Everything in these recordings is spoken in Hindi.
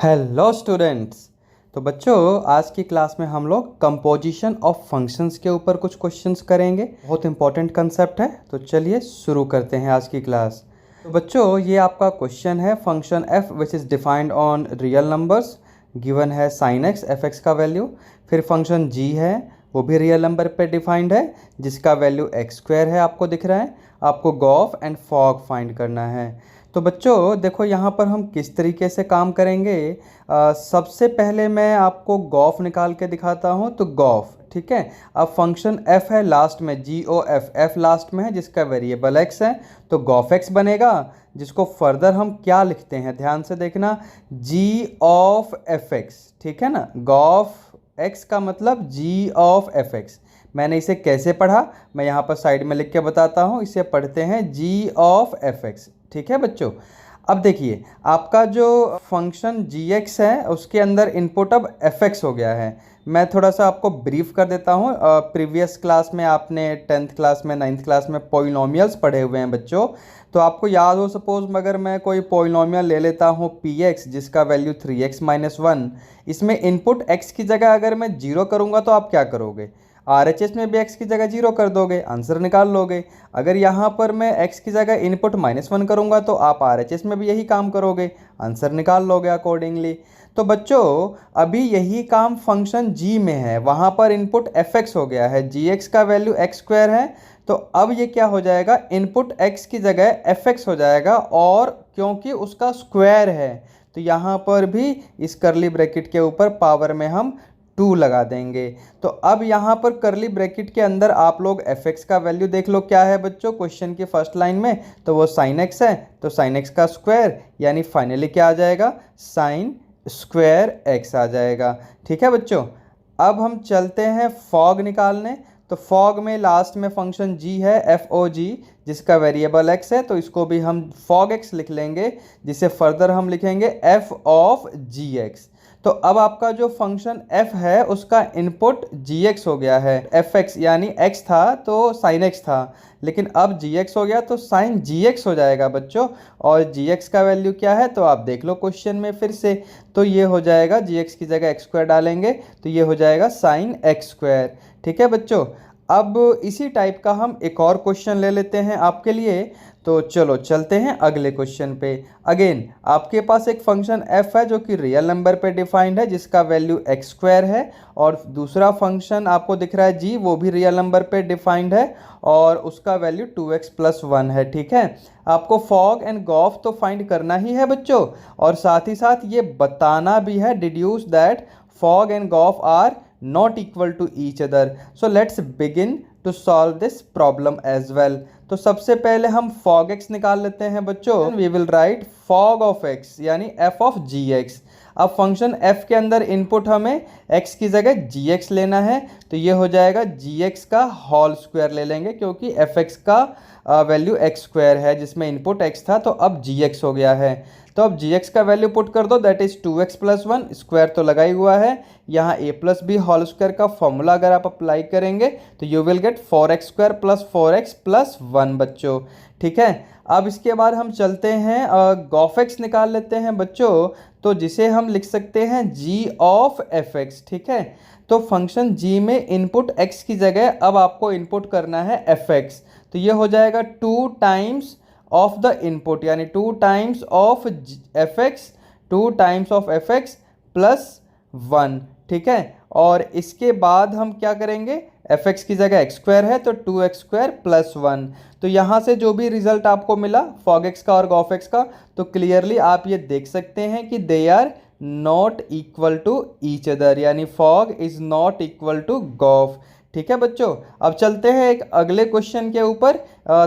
Hello students. तो बच्चों, आज की क्लास में हम लोग कंपोजिशन ऑफ फंक्शंस के ऊपर कुछ क्वेश्चंस करेंगे। बहुत इंपॉर्टेंट कंसेप्ट है, तो चलिए शुरू करते हैं आज की क्लास। तो बच्चों, ये आपका क्वेश्चन है function f which is defined on real numbers. Given है sin x एफ एक्स का वैल्यू। फिर फंक्शन g है, वो भी रियल नंबर पे डिफाइंड है, जिसका वैल्यू एक्स स्क्वायर है, आपको दिख रहा है। आपको गॉफ एंड फॉग फाइंड करना है। तो बच्चों देखो, यहाँ पर हम किस तरीके से काम करेंगे। सबसे पहले मैं आपको गॉफ निकाल के दिखाता हूँ। तो गॉफ, ठीक है। अब फंक्शन f है, लास्ट में GOF, f लास्ट में है, जिसका वेरिएबल x है, तो गॉफ x बनेगा। जिसको फर्दर हम क्या लिखते हैं, ध्यान से देखना, g ऑफ fx, ठीक है ना। गॉफ x का मतलब g ऑफ fx। मैंने इसे कैसे पढ़ा, मैं यहाँ पर साइड में लिख के बताता हूँ। इसे पढ़ते हैं g ऑफ fx, ठीक है बच्चों। अब देखिए, आपका जो फंक्शन gx है उसके अंदर इनपुट अब fx हो गया है। मैं थोड़ा सा आपको ब्रीफ कर देता हूँ। प्रीवियस क्लास में आपने 10th क्लास में 9th क्लास में पॉलिनोमियल्स पढ़े हुए हैं बच्चों। तो आपको याद हो, सपोज मगर मैं कोई पॉलिनोमियल ले लेता हूँ px, जिसका वैल्यू 3x-1। इसमें इनपुट x की जगह अगर मैं 0 करूँगा तो आप क्या करोगे, RHS में भी x की जगह 0 कर दोगे, आंसर निकाल लोगे। अगर यहाँ पर मैं x की जगह इनपुट -1 करूँगा तो आप RHS में भी यही काम करोगे, आंसर निकाल लोगे अकॉर्डिंगली। तो बच्चों, अभी यही काम फंक्शन g में है, वहाँ पर इनपुट fx हो गया है, gx का वैल्यू x स्क्वायर है। तो अब ये क्या हो जाएगा, इनपुट x की जगह fx हो जाएगा, और क्योंकि उसका स्क्वायर है तो यहाँ पर भी इस करली ब्रैकेट के ऊपर पावर में हम 2 लगा देंगे। तो अब यहाँ पर करली ब्रैकेट के अंदर आप लोग fx का वैल्यू देख लो क्या है बच्चों, क्वेश्चन की फर्स्ट लाइन में, तो वो sin x है, तो sin x का स्क्वायर, यानी फाइनली क्या आ जाएगा, sin स्क्वायर x आ जाएगा। ठीक है बच्चों। अब हम चलते हैं फॉग निकालने। तो फॉग में लास्ट में फंक्शन g है, FOG, जिसका वेरिएबल x है, तो इसको भी हम फॉग x लिख लेंगे, जिसे फर्दर हम लिखेंगे f ऑफ gx। तो अब आपका जो फंक्शन f है उसका इनपुट gx हो गया है। fx यानी x था तो sin x था, लेकिन अब gx हो गया तो sin gx हो जाएगा बच्चों। और gx का वैल्यू क्या है, तो आप देख लो क्वेश्चन में फिर से। तो ये हो जाएगा, gx की जगह x स्क्वायर डालेंगे तो ये हो जाएगा sin x स्क्वायर। ठीक है बच्चों। अब इसी टाइप का हम एक और क्वेश्चन ले लेते हैं आपके लिए। तो चलो चलते हैं अगले क्वेश्चन पे। अगेन आपके पास एक फंक्शन f है जो कि रियल नंबर पे डिफाइंड है, जिसका वैल्यू x स्क्वायर है, और दूसरा फंक्शन आपको दिख रहा है g, वो भी रियल नंबर पे डिफाइंड है और उसका वैल्यू 2x+1 है। ठीक है। आपको फॉग एंड गॉफ तो फाइंड करना ही है बच्चों, और साथ ही साथ ये बताना भी है, deduce that fog and gof are not equal to each other. So let's begin to solve this problem as well. तो सबसे पहले हम fog x निकाल लेते हैं बच्चों। We will write fog of x यानी f of gx। अब फंक्शन f के अंदर इनपुट हमें x की जगह gx लेना है, तो ये हो जाएगा gx का होल स्क्वायर ले लेंगे, क्योंकि fx का वैल्यू x स्क्वायर है जिसमें इनपुट x था, तो अब gx हो गया है। तो अब gx का वैल्यू पुट कर दो, दैट इज 2x+1, स्क्वायर तो लगा ही हुआ है। यहाँ a plus B whole square का फॉर्मूला अगर आप अप्लाई करेंगे तो you will get 4x² + 4x+1 बच्चों। ठीक है। अब इसके बाद हम चलते हैं गॉफ x निकाल लेते हैं बच्चों, तो जिसे हम लिख सकते हैं g ऑफ fx। ठीक है। तो फंक्शन g में इनपुट x की जगह अब आपको इनपुट करना है fx, तो ये हो जाएगा 2 टाइम्स ऑफ द इनपुट, यानी 2 times of fx, 2 times of fx +1। ठीक है। और इसके बाद हम क्या करेंगे, fx की जगह x स्क्वायर है तो 2x² + 1। तो यहाँ से जो भी रिजल्ट आपको मिला फॉग x का और गॉफ x का, तो क्लियरली आप ये देख सकते हैं कि they are not equal to each other, यानी fog is not equal to gof. ठीक है बच्चों। अब चलते हैं एक अगले क्वेश्चन के ऊपर,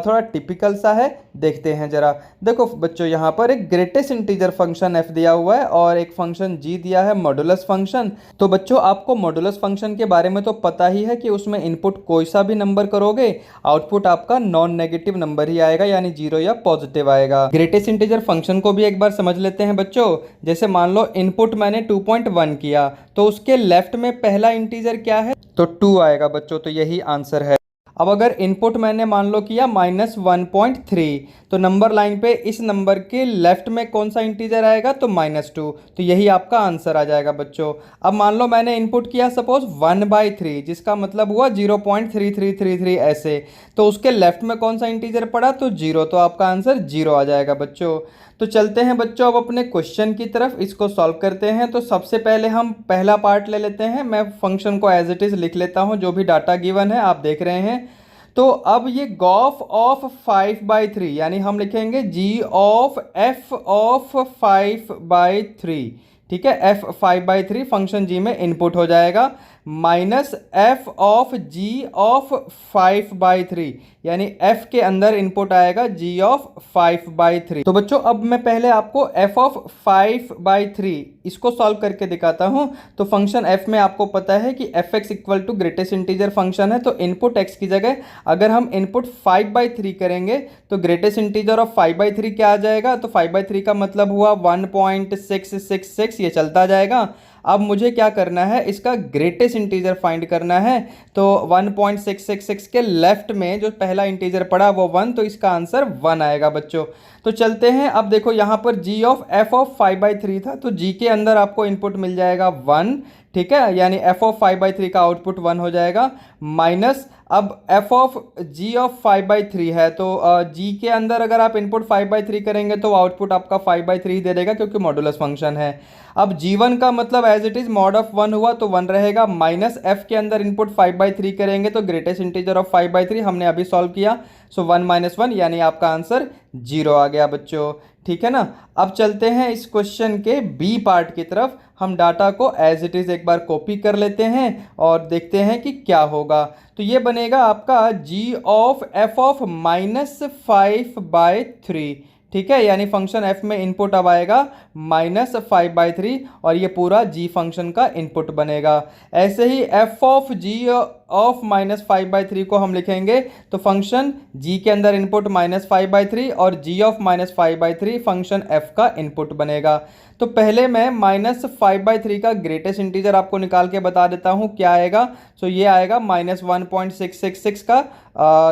थोड़ा टिपिकल सा है, देखते हैं जरा। देखो बच्चों, यहाँ पर एक ग्रेटेस्ट इंटीजर फंक्शन f दिया हुआ है और एक फंक्शन g दिया है, मॉडुलस फंक्शन। तो बच्चों, आपको मॉडुलस फंक्शन के बारे में तो पता ही है कि उसमें इनपुट कोई सा भी नंबर करोगे, आउटपुट आपका नॉन नेगेटिव नंबर ही आएगा, यानी 0 या पॉजिटिव आएगा। ग्रेटेस्ट इंटीजर फंक्शन को भी एक बार समझ लेते हैं बच्चों। जैसे मान लो इनपुट मैंने 2.1 किया, तो उसके लेफ्ट में पहला इंटीजर क्या है, तो 2 आएगा बच्चों, तो यही आंसर है। अब अगर इनपुट मैंने मान लो किया -1.3, तो नंबर लाइन पे इस नंबर के लेफ्ट में कौन सा इंटीजर आएगा, तो -2, तो यही आपका आंसर आ जाएगा बच्चों। अब मान लो मैंने इनपुट किया सपोज 1/3, जिसका मतलब हुआ 0.3333 ऐसे, तो उसके लेफ्ट में कौन सा इंटीजर पड़ा, तो 0, तो आपका आंसर 0 आ जाएगा बच्चों। तो चलते हैं बच्चों अब अपने क्वेश्चन की तरफ, इसको सॉल्व करते हैं। तो सबसे पहले हम पहला पार्ट ले लेते हैं। मैं फंक्शन को एज इट इज़ लिख लेता हूं, जो भी डाटा गिवन है आप देख रहे हैं। तो अब ये गॉफ ऑफ 5/3, यानी हम लिखेंगे g ऑफ f ऑफ 5/3, ठीक है। f 5/3 फंक्शन g में इनपुट हो जाएगा, minus f of g of 5/3, यानी f के अंदर इनपुट आएगा g ऑफ 5/3। तो बच्चों अब मैं पहले आपको f ऑफ 5/3 इसको सॉल्व करके दिखाता हूं। तो फंक्शन f में आपको पता है कि fx equal to greatest integer function है, तो इनपुट x की जगह अगर हम इनपुट 5/3 करेंगे तो ग्रेटेस्ट इंटीजर ऑफ 5/3 क्या आ जाएगा, तो 5/3 का मतलब हुआ 1.666, ये चलता जाएगा। अब मुझे क्या करना है, इसका ग्रेटेस्ट इंटीजर फाइंड करना है। तो 1.666 के लेफ्ट में जो पहला इंटीजर पड़ा वो 1, तो इसका आंसर 1 आएगा बच्चों। तो चलते हैं, अब देखो यहाँ पर g ऑफ f ऑफ 5/3 था, तो g के अंदर आपको इनपुट मिल जाएगा 1, ठीक है, यानी f ऑफ 5/3 का आउटपुट 1 हो जाएगा, माइनस अब f ऑफ g ऑफ 5/3 है, तो g के अंदर अगर आप इनपुट 5/3 करेंगे तो आउटपुट आपका 5/3 दे देगा, क्योंकि मॉडुलस फंक्शन है। अब g1 का मतलब as it is mod of 1 हुआ तो 1 रहेगा, माइनस f के अंदर इनपुट 5/3 करेंगे तो ग्रेटेस्ट इंटीजर ऑफ 5/3 हमने अभी सॉल्व किया, सो 1 - 1 यानी आपका आंसर 0 आ गया बच्चों, ठीक है ना। अब चलते हैं इस क्वेश्चन के बी पार्ट की तरफ। हम डाटा को एज इट इज एक बार कॉपी कर लेते हैं और देखते हैं कि क्या होगा। तो ये बनेगा आपका g ऑफ f ऑफ -5/3, ठीक है, यानी फंक्शन f में इनपुट अब आएगा -5/3 और ये पूरा g फंक्शन का इनपुट बनेगा। ऐसे ही f ऑफ g ऑफ -5/3 को हम लिखेंगे, तो फंक्शन g के अंदर इनपुट -5/3 और g ऑफ -5/3 फंक्शन f का इनपुट बनेगा। तो पहले मैं -5/3 का ग्रेटेस्ट इंटीजर आपको निकाल के बता देता हूँ क्या आएगा। सो ये आएगा -1.666 का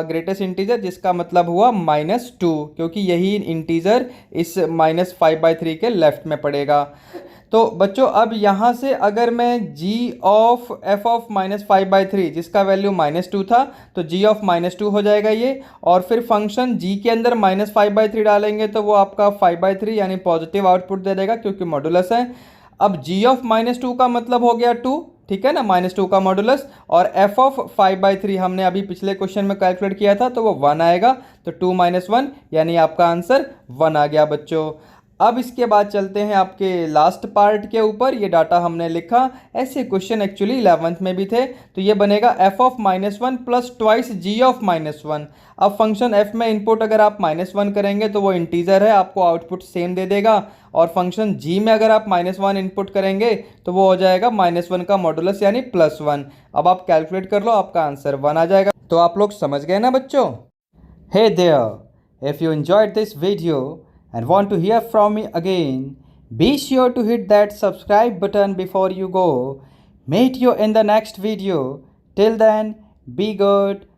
ग्रेटेस्ट इंटीजर, जिसका मतलब हुआ -2, क्योंकि यही इंटीजर इस -5/3 के लेफ्ट में पड़ेगा। तो बच्चों अब यहाँ से अगर मैं g ऑफ f ऑफ -5/3 जिसका वैल्यू -2 था, तो g ऑफ -2 हो जाएगा ये, और फिर फंक्शन g के अंदर -5/3 डालेंगे तो वो आपका 5/3 यानी पॉजिटिव आउटपुट दे देगा, क्योंकि मॉडुलस है। अब g ऑफ -2 का मतलब हो गया 2, ठीक है ना, -2 का मॉडुलस, और f ऑफ 5/3 हमने अभी पिछले क्वेश्चन में कैलकुलेट किया था, तो वो 1 आएगा, तो 2 - 1 यानी आपका आंसर 1 आ गया बच्चों। अब इसके बाद चलते हैं आपके लास्ट पार्ट के ऊपर। ये डाटा हमने लिखा, ऐसे क्वेश्चन एक्चुअली 11th में भी थे। तो ये बनेगा f of -1 plus twice g of -1। अब फंक्शन f में इनपुट अगर आप -1 करेंगे तो वो इंटीजर है, आपको आउटपुट सेम दे देगा, और फंक्शन g में अगर आप -1 इनपुट करेंगे तो वो हो जाएगा -1 का मॉडुलस यानी +1। अब आप कैलकुलेट कर लो, आपका आंसर 1 आ जाएगा। तो आप लोग समझ गए ना बच्चों। Hey there, if you enjoyed this video and want to hear from me again, be sure to hit that subscribe button before you go. Meet you in the next video. Till then, be good.